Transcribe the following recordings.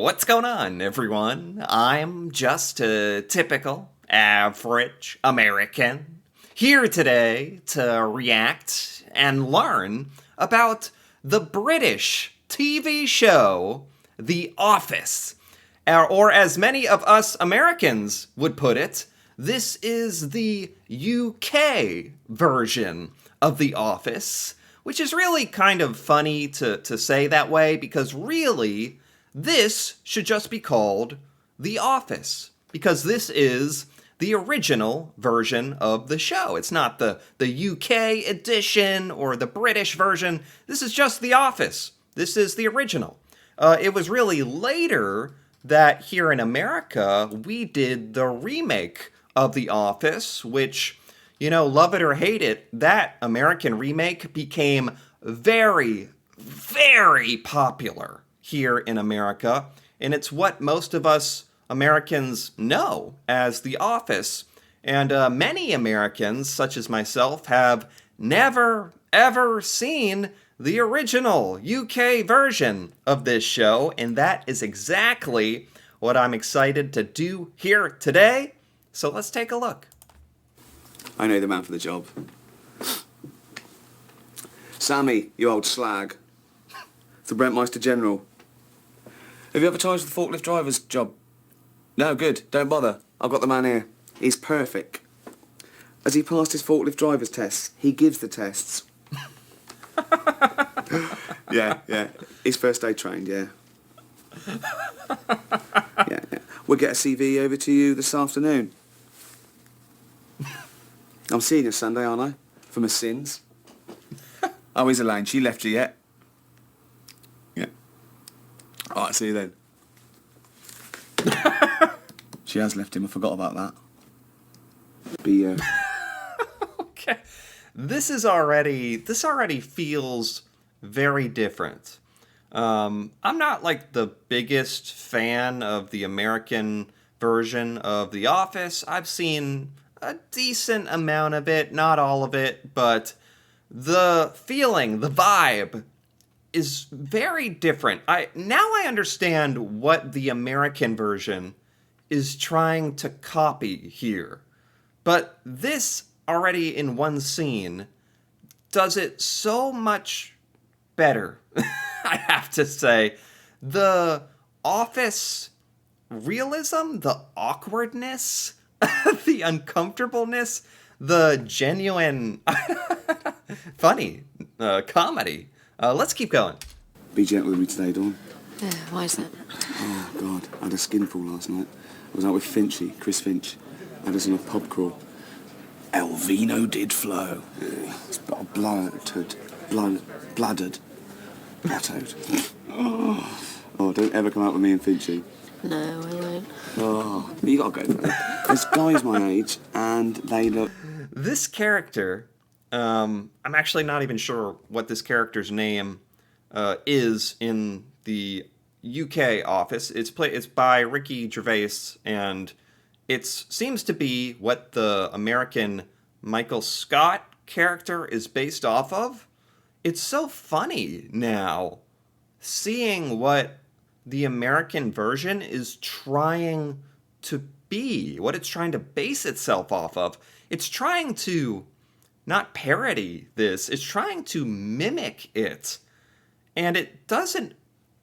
What's going on, everyone? I'm just a typical, average American here today to react and learn about the British TV show The Office. Or as many of us Americans would put it, this is the UK version of The Office, which is really kind of funny to say that way because really, this should just be called The Office because this is the original version of the show. It's not the UK edition or the British version. This is just The Office. This is the original. It was really later that here in America, we did the remake of The Office, which, you know, love it or hate it, that American remake became very, very popular here in America. And it's what most of us Americans know as The Office. And many Americans, such as myself, have never, ever seen the original UK version of this show. And that is exactly what I'm excited to do here today. So let's take a look. I know the man for the job. Sammy, you old slag. The Brentmeister General. Have you advertised for the forklift driver's job? No, good. Don't bother. I've got the man here. He's perfect. Has he passed his forklift driver's tests? He gives the tests. Yeah. He's first aid trained, yeah. Yeah. We'll get a CV over to you this afternoon. I'm seeing you Sunday, aren't I? For my sins. Oh, he's Elaine. She left you yet? Yeah. All right, see you then. She has left him. I forgot about that. Okay. This already feels very different. I'm not like the biggest fan of the American version of The Office. I've seen a decent amount of it, not all of it, but the feeling, the vibe is very different. Now I understand what the American version is trying to copy here. But this already in one scene does it so much better. I have to say, the Office realism, the awkwardness, the uncomfortableness, the genuine funny comedy. Let's keep going. Be gentle with me today, Dawn. Yeah, why is that? Oh, God. I had a skinful last night. I was out with Finchy, Chris Finch. I had us on a pub crawl. Elvino did flow. It's bladdered. Oh, don't ever come out with me and Finchy. No, I won't. Oh, you gotta go for it. There's guys my age, and they look... This character, I'm actually not even sure what this character's name is in the UK Office. It's by Ricky Gervais, and it seems to be what the American Michael Scott character is based off of. It's so funny now, seeing what the American version is trying to be, what it's trying to base itself off of. It's trying to not parody this, it's trying to mimic it. And it doesn't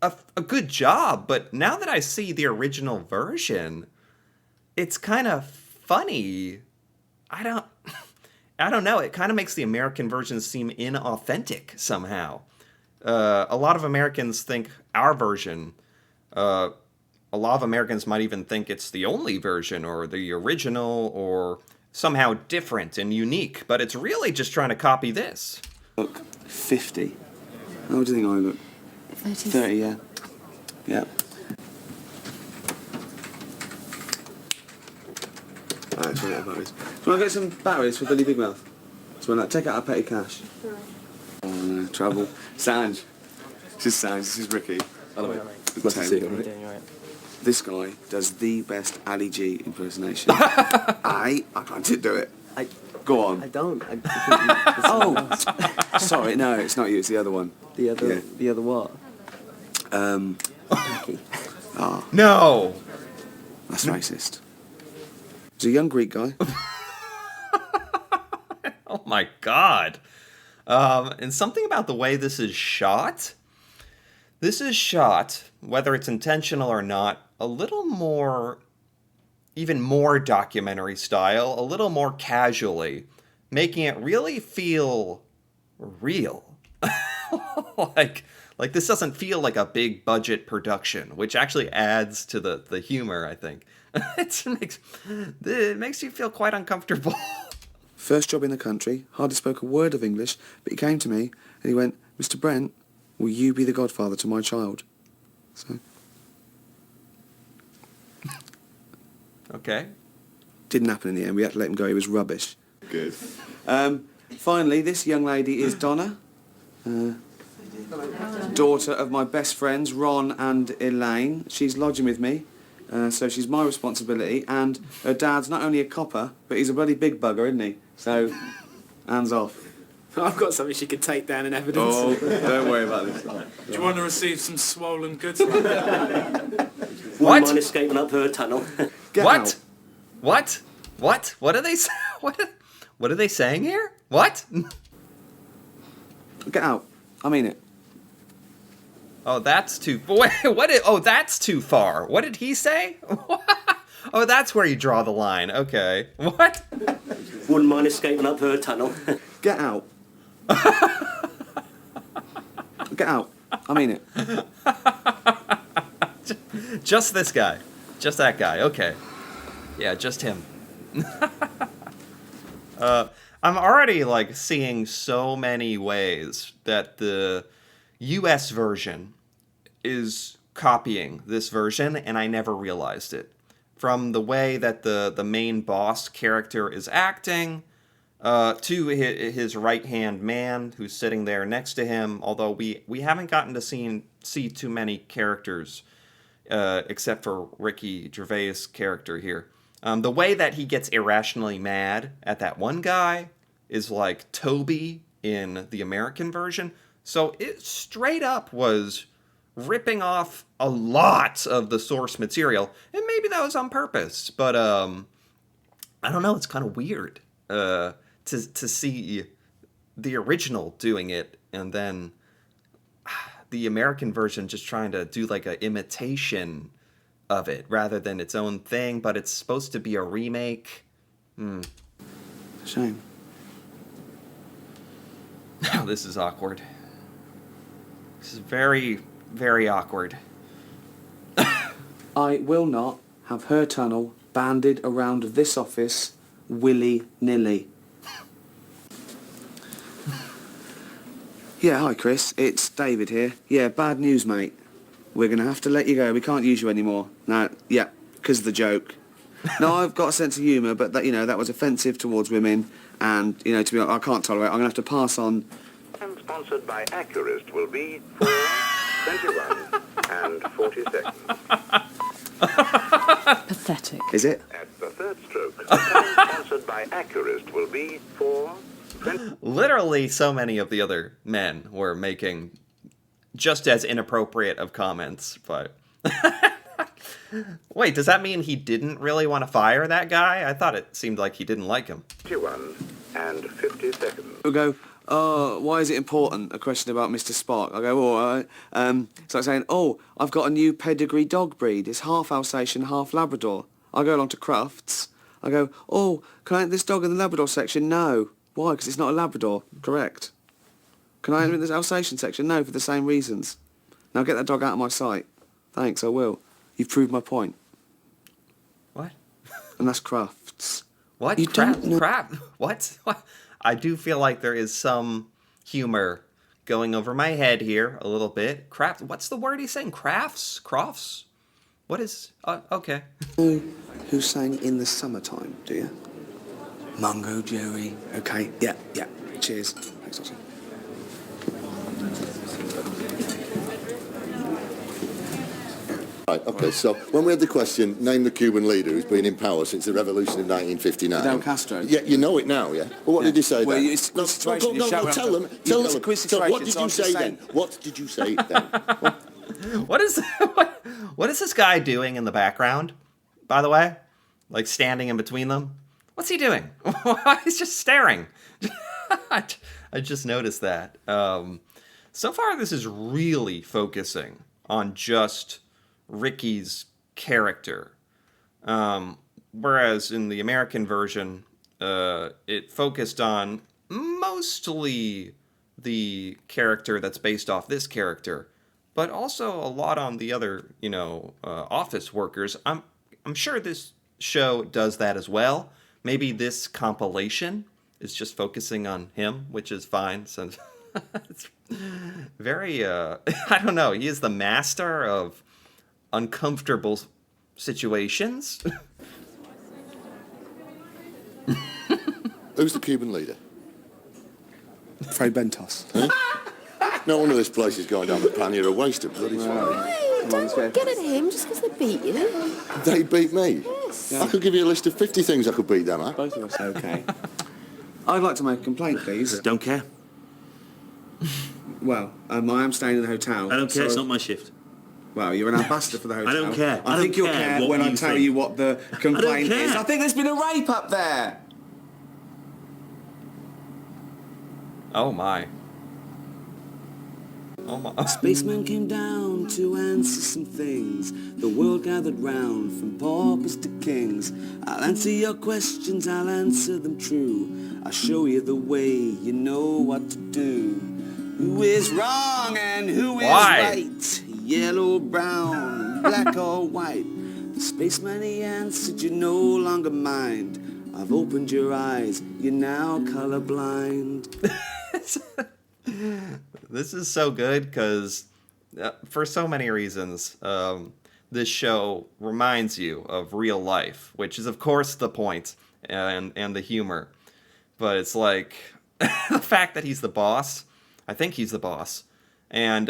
a good job, but now that I see the original version, it's kind of funny. I don't know, it kind of makes the American version seem inauthentic somehow. A lot of Americans think our version, a lot of Americans might even think it's the only version or the original or somehow different and unique, but it's really just trying to copy this. Look, 50. How old do you think I look? 30. 30, yeah. Yeah. Alright, so get batteries. Do you want to get some batteries for Billy Big Mouth? So when take out our petty cash. Right. Oh no, trouble. Sanj. This is Sanj, this is Ricky. Hello, mate. Nice to see you, right? This guy does the best Ali G impersonation. I can't do it. Go on. I don't. Oh, sorry, no, it's not you, it's the other one. The other what? Ricky. Ah, No! that's racist. He's a young Greek guy. Oh my god. And something about the way this is shot. This is shot, whether it's intentional or not, a little more, even more documentary style, a little more casually, making it really feel real. like this doesn't feel like a big budget production, which actually adds to the humor, I think. It makes you feel quite uncomfortable. First job in the country, hardly spoke a word of English, but he came to me and he went, Mr. Brent, will you be the godfather to my child? So, Okay. didn't happen in the end. We had to let him go. He was rubbish. Good. Finally, this young lady is Donna, daughter of my best friends, Ron and Elaine. She's lodging with me, so she's my responsibility, and her dad's not only a copper, but he's a bloody big bugger, isn't he? So, hands off. I've got something she could take down in evidence. Oh, don't worry about this. Do you want to receive some swollen goods? What? Wouldn't mind escaping up her tunnel. Get What? out. What? What? What are they? What are they saying here? What? Get out. I mean it. Oh, that's too. Wait, what? Oh, that's too far. What did he say? Oh, that's where you draw the line. Okay. What? Wouldn't mind escaping up her tunnel. Get out. Get out. I mean it. Just this guy. Just that guy. Okay. Yeah, just him. I'm already like seeing so many ways that the US version is copying this version, and I never realized it. From the way that the main boss character is acting, to his right-hand man who's sitting there next to him, although we haven't gotten to see too many characters, except for Ricky Gervais' character here. The way that he gets irrationally mad at that one guy is like Toby in the American version. So it straight up was ripping off a lot of the source material. And maybe that was on purpose. But I don't know, it's kind of weird to see the original doing it and then the American version just trying to do like an imitation of it rather than its own thing, but it's supposed to be a remake. Shame. Oh, this is awkward. This is very, very awkward. I will not have her tunnel banded around this office willy-nilly. Yeah, hi Chris, it's David here. Yeah, bad news, mate. We're going to have to let you go. We can't use you anymore. No, yeah, because of the joke. No, I've got a sense of humour, but that, that was offensive towards women, and, to be honest, I can't tolerate it. I'm going to have to pass on. And sponsored by Accurist will be 4, 21 and 40 seconds. Pathetic. Is it? At the third stroke, the time sponsored by Accurist will be 4, 20... Literally, so many of the other men were making just as inappropriate of comments, but... Wait, does that mean he didn't really want to fire that guy? I thought it seemed like he didn't like him. 21 and 50 seconds. We'll go, oh, why is it important? A question about Mr. Spock. I go, all right. It's like saying, oh, I've got a new pedigree dog breed. It's half Alsatian, half Labrador. I go along to Crufts. I go, oh, can I enter this dog in the Labrador section? No. Why? Because it's not a Labrador. Correct. Can I enter in this Alsatian section? No, for the same reasons. Now get that dog out of my sight. Thanks, I will. You've proved my point. What? And that's Crufts. What? You Crap? don't know- Crap? What? I do feel like there is some humor going over my head here a little bit. Craft? What's the word he's saying? Crafts? Crofts? What is... okay. Who sang In the Summertime, do you? Mungo Jerry. Okay, yeah. Cheers. Thanks, Austin. Right, okay, so when we had the question, name the Cuban leader who's been in power since the revolution of 1959. Fidel Castro. Yeah, you know it now, yeah? Well, what did you say Well, then? it's a quiz situation. You shout tell around them. the- Tell it's a them. quiz So what situation, did so you I'm just say saying- then? What did you say then? What? What is what is this guy doing in the background, by the way? Like standing in between them? What's he doing? He's just staring. I just noticed that. So far, this is really focusing on just Ricky's character. Whereas in the American version, it focused on mostly the character that's based off this character, but also a lot on the other, office workers. I'm sure this show does that as well. Maybe this compilation is just focusing on him, which is fine. So it's very, I don't know. He is the master of uncomfortable situations. Who's the Cuban leader? Fray Bentos. No wonder this place is going down the pan. You're a waste of bloody time. Hey, don't get at him just because they beat you. They beat me. Yes. I could give you a list of 50 things I could beat them at. Both of us. Okay. I'd like to make a complaint, please. Don't care. Well, I am staying in the hotel. I don't care. so- It's not my shift. Well, you're an ambassador for the hotel. don't care. I I think don't you'll care care what when I you tell think. you what the complaint care. is. I think there's been a rape up there. Oh my. Oh my. Spaceman came down to answer some things. The world gathered round from paupers to kings. I'll answer your questions, I'll answer them true. I'll show you the way, you know what to do. Who is wrong and who is Why? right? Yellow, brown, black or white. The spaceman he answered, you no longer mind. I've opened your eyes, you're now colorblind. This is so good because for so many reasons, this show reminds you of real life, which is of course the point and the humor. But it's like the fact that he's the boss. I think he's the boss, and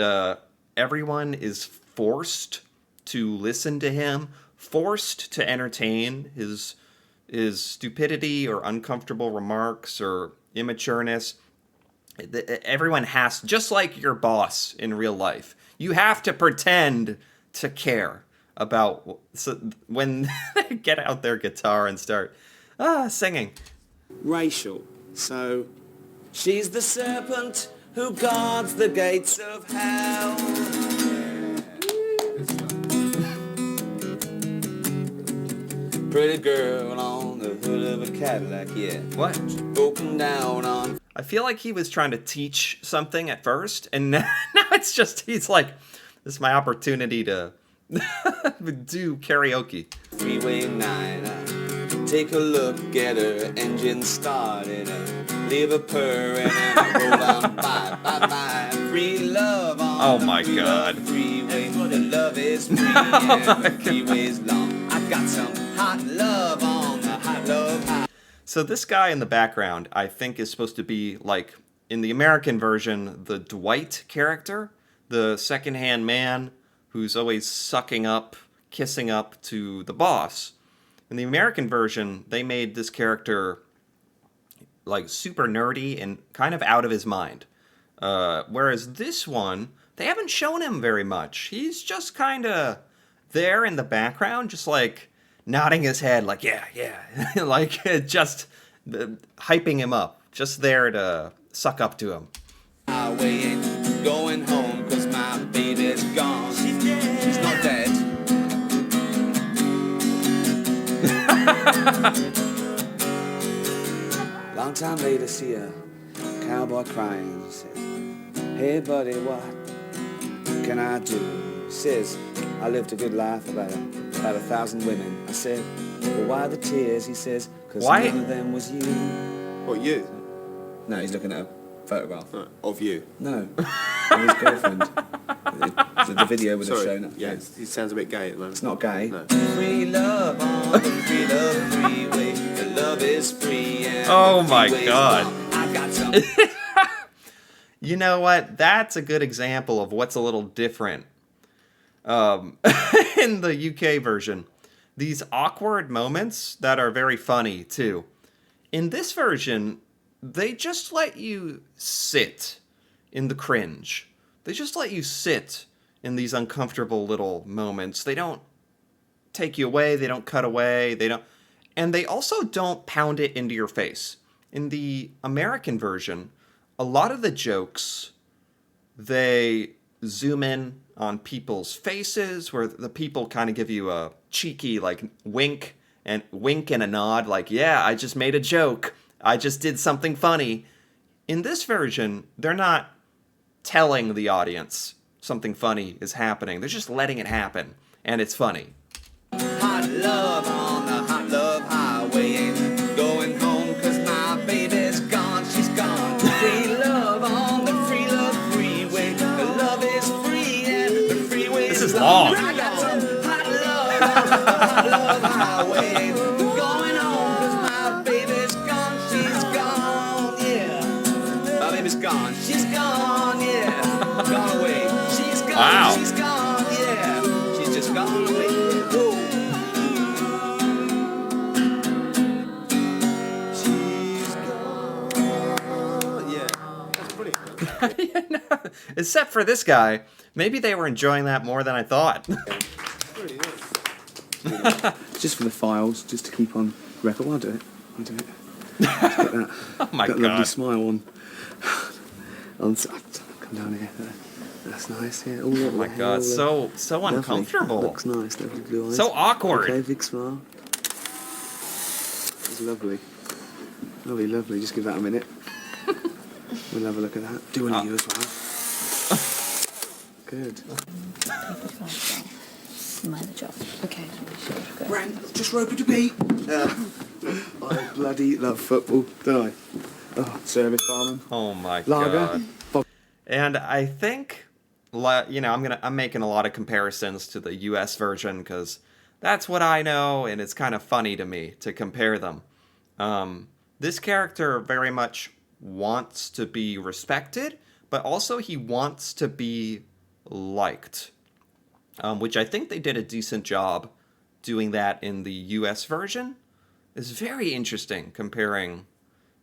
everyone is forced to listen to him, forced to entertain his stupidity or uncomfortable remarks or immatureness. Everyone has, just like your boss in real life, you have to pretend to care about when they get out their guitar and start singing. Racial. So, she's the serpent who guards the gates of hell. Pretty girl on the hood of a Cadillac, yeah. What? Broken down on. I feel like he was trying to teach something at first, and now it's just, he's like, this is my opportunity to do karaoke. Freeway 9, take a look at her engine started, leave a purring and roll on by. Free love on Oh the my God. freeway, the love is free and the freeway's long. I got some hot love on the hot love high. So this guy in the background, I think, is supposed to be, like, in the American version, the Dwight character, the secondhand man who's always sucking up, kissing up to the boss. In the American version, they made this character, like, super nerdy and kind of out of his mind. Whereas this one, they haven't shown him very much. He's just kind of there in the background, just, like, nodding his head like, yeah, like just hyping him up, just there to suck up to him. Highway ain't going home 'cause my baby's gone. She's dead. She's not dead. Long time later, see a cowboy crying. Says, hey buddy, what can I do? Says, I lived a good life, about 1,000 women. I said, well, why the tears? He says, 'cause Why? none of them was you. What, you? No, he's looking at a photograph. Of you? No, of his girlfriend. The video would have Sorry. shown it. Yeah, he sounds a bit gay at the moment. It's not gay. No. Free love on the free love freeway. The love is free and Oh the my freeway's God. long. I got some. You know what? That's a good example of what's a little different. In the UK version, these awkward moments that are very funny too. In this version, they just let you sit in the cringe. They just let you sit in these uncomfortable little moments. They don't take you away, they don't cut away, and they also don't pound it into your face. In the American version, a lot of the jokes, they zoom in on people's faces, where the people kind of give you a cheeky, like, wink and a nod, like, yeah, I just made a joke. I just did something funny. In this version, they're not telling the audience something funny is happening. They're just letting it happen, and it's funny. Hot love on the hot love highway, ain't going home 'cause my baby's gone, she's gone. Free love on the free love freeway, the love is free and the freeway This is long. I got some hot love on the hot love highway, ain't going home 'cause my baby's gone, she's gone, yeah. My baby's gone, she's gone, yeah. Gone away, she's gone, Wow. she's gone, yeah. She's just gone away. Woo. Except for this guy. Maybe they were enjoying that more than I thought. Just for the files, just to keep on record. I'll do it. Just get that. Oh my Got a lovely god. smile on. Come down here. That's nice. Yeah. Oh my god, so uncomfortable. Looks nice. Lovely blue eyes. So awkward. Okay, big smile. It's lovely. Lovely, lovely. Just give that a minute. We'll have a look at that. Do one of you as well. Good. Mind the job. Okay. Brent, just roping to beat. I bloody love football, don't I? Oh, service barman. Oh my Lager. god. And I think, I'm making a lot of comparisons to the US version because that's what I know, and it's kind of funny to me to compare them. This character very much wants to be respected, but also he wants to be liked, which I think they did a decent job doing that in the US version. It's very interesting comparing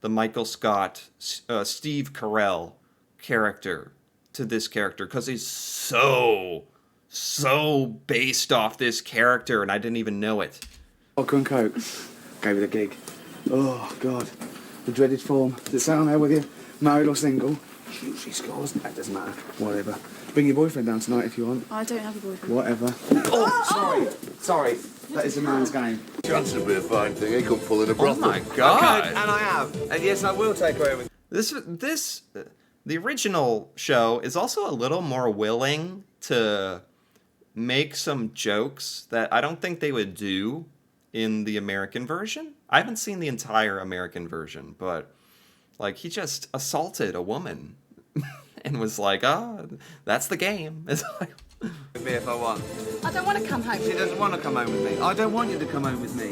the Michael Scott, Steve Carell character to this character, because he's so based off this character, and I didn't even know it. Vodka and Coke. Gave it a gig. Oh, God. The dreaded form. Does it sound there with you? Married or single? She scores. That doesn't matter. Whatever. Bring your boyfriend down tonight if you want. I don't have a boyfriend. Whatever. Oh, sorry. That is a man's game. Chance to be a fine thing. He couldn't pull in a Oh brothel. my god. And I have. And yes, I will take her with. The original show is also a little more willing to make some jokes that I don't think they would do in the American version. I haven't seen the entire American version, but like he just assaulted a woman and was like, that's the game. It's like, With me if I want. I don't want to come home. She doesn't want to come home with me. I don't want you to come home with me.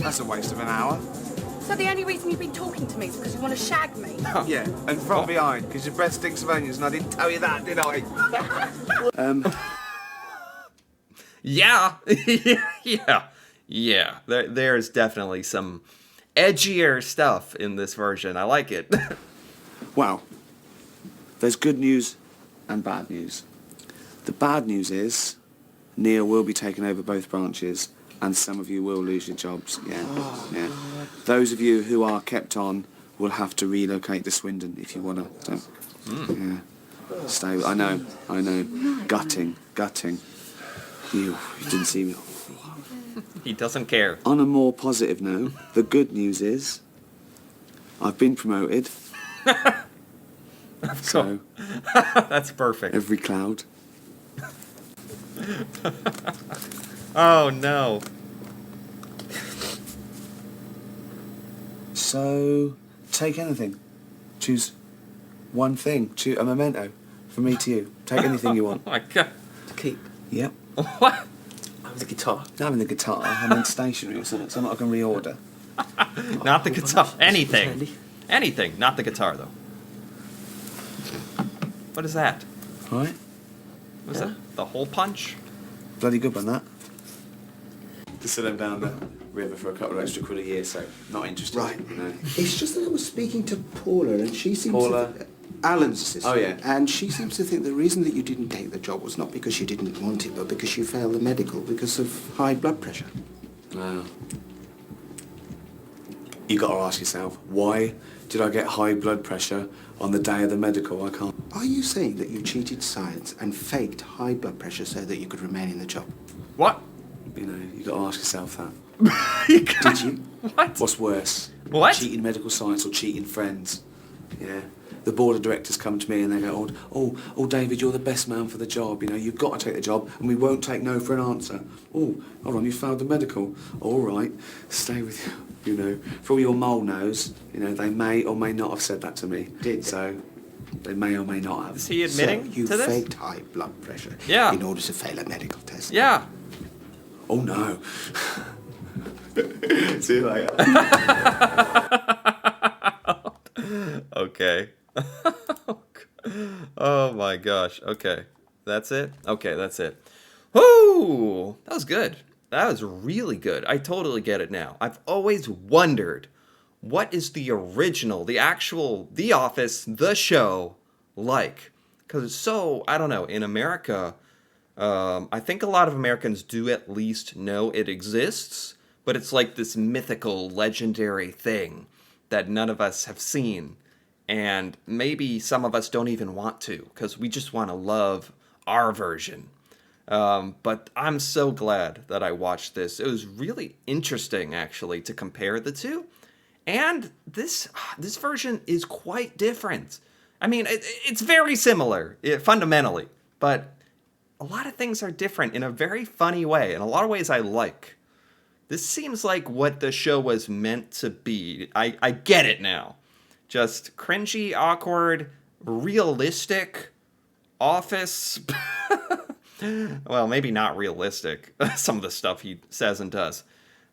That's a waste of an hour. So the only reason you've been talking to me is because you want to shag me? Yeah, and from behind, because your breath stinks of onions, and I didn't tell you that, did I? yeah. Yeah. There's definitely some edgier stuff in this version. I like it. Well, there's good news and bad news. The bad news is Neil will be taking over both branches, and some of you will lose your jobs. Yeah. Those of you who are kept on will have to relocate to Swindon if you want to. Yeah. Stay. I know. Gutting. You didn't see me. He doesn't care. On a more positive note, the good news is I've been promoted. So That's perfect. every cloud. Oh no. So take anything. Choose one thing. Choose a memento from me to you. Take anything you want. Oh my god. To keep. Yep. What? The guitar. Not having the guitar. I meant stationery or something. Something I can reorder. Not the guitar. Anything. Handy. Anything. Not the guitar though. What is that? Right? Was that the hole punch? Bloody good one, that. To sit them down the river for a couple of extra quid a year, so not interested. Right. No. It's just that I was speaking to Paula and she seems Paula, Alan's assistant. Oh, yeah. And she seems to think the reason that you didn't take the job was not because you didn't want it, but because you failed the medical because of high blood pressure. Wow. You got to ask yourself, why did I get high blood pressure on the day of the medical? I can't. Are you saying that you cheated science and faked high blood pressure so that you could remain in the job? What? You know, you got to ask yourself that. Did you? What? What's worse? What? Cheating medical science or cheating friends? Yeah. The board of directors come to me and they go, oh, David, you're the best man for the job. You know, you've got to take the job and we won't take no for an answer. Oh, hold on, you failed the medical. All right, stay with you. You know, for all your mole nose, you know, they may or may not have said that to me. Did they? So, they may or may not have. Is he admitting So you to this? faked high blood pressure Yeah. in order to fail a medical test. Yeah. Oh, no. See you later. Okay. Oh my gosh. Okay. That's it? Okay, that's it. Whoo! That was good. That was really good. I totally get it now. I've always wondered, what is the original, the actual The Office, the show, like? Because it's so, I don't know, in America, I think a lot of Americans do at least know it exists, but it's like this mythical, legendary thing that none of us have seen. And maybe some of us don't even want to, because we just want to love our version. But I'm so glad that I watched this. It was really interesting, actually, to compare the two. And this version is quite different. I mean, it's very similar, fundamentally, but a lot of things are different in a very funny way. In a lot of ways I like. This seems like what the show was meant to be. I get it now. Just cringy, awkward, realistic Office. Well, maybe not realistic, some of the stuff he says and does.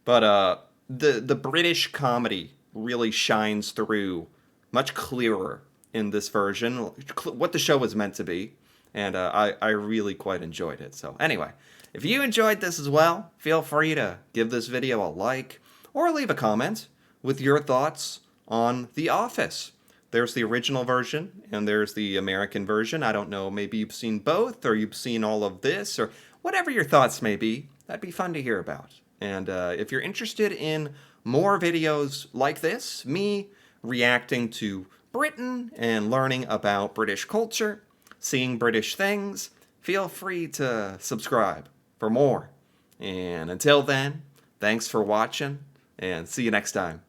But the British comedy really shines through much clearer in this version, what the show was meant to be. And I really quite enjoyed it. So anyway, if you enjoyed this as well, feel free to give this video a like or leave a comment with your thoughts on The Office. There's the original version and there's the American version. I don't know, maybe you've seen both or you've seen all of this or whatever your thoughts may be. That'd be fun to hear about. And if you're interested in more videos like this, me reacting to Britain and learning about British culture, seeing British things, feel free to subscribe for more. And until then, thanks for watching and see you next time.